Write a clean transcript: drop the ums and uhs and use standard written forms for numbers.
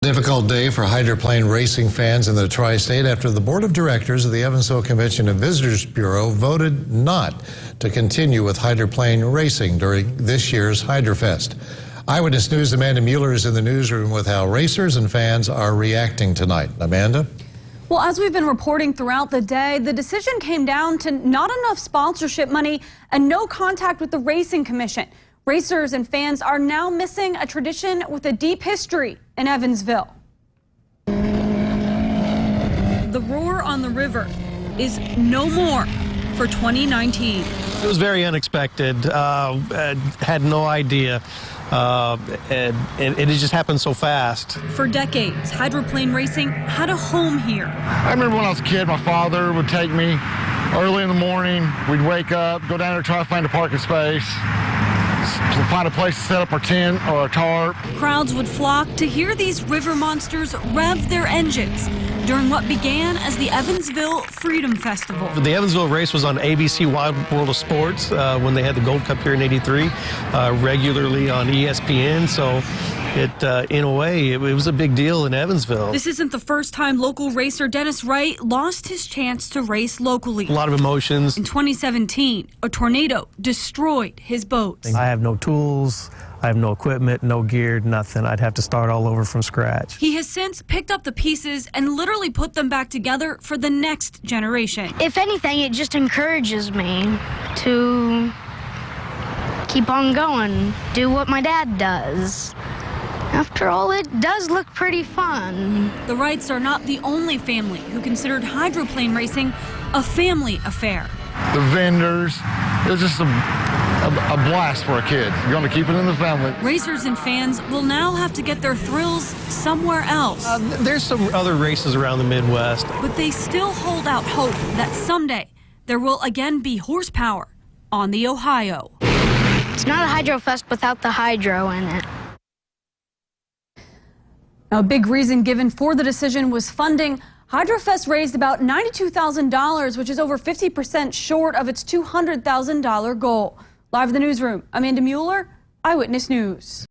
Difficult day for hydroplane racing fans in the tri-state after the board of directors of the Evansville Convention and Visitors Bureau voted not to continue with hydroplane racing during this year's Hydrofest. Eyewitness News' Amanda Mueller is in the newsroom with how racers and fans are reacting tonight. Amanda? Well, as we've been reporting throughout the day, the decision came down to not enough sponsorship money and no contact with the Racing Commission. Racers and fans are now missing a tradition with a deep history in Evansville. The roar on the river is no more for 2019. It was very unexpected. Had no idea. And it just happened so fast. For decades, hydroplane racing had a home here. I remember when I was a kid, my father would take me early in the morning. We'd wake up, go down there, try to find a parking space, find a place to set up our tent or a tarp. Crowds would flock to hear these river monsters rev their engines during what began as the Evansville Freedom Festival. The Evansville race was on ABC Wide World of Sports when they had the Gold Cup here in '83, regularly on ESPN. So in a way, it was a big deal in Evansville. This isn't the first time local racer Dennis Wright lost his chance to race locally. A lot of emotions. In 2017, a tornado destroyed his boat. I have no tools, I have no equipment, no gear, nothing. I'd have to start all over from scratch. He has since picked up the pieces and literally put them back together for the next generation. If anything, it just encourages me to keep on going, do what my dad does. After all, it does look pretty fun. The Wrights are not the only family who considered hydroplane racing a family affair. The vendors, it was just a blast for a kid. You're going to keep it in the family. Racers and fans will now have to get their thrills somewhere else. There's some other races around the Midwest. But they still hold out hope that someday there will again be horsepower on the Ohio. It's not a Hydrofest without the hydro in it. Now, a big reason given for the decision was funding. Hydrofest raised about $92,000, which is over 50% short of its $200,000 goal. Live in the newsroom, Amanda Mueller, Eyewitness News.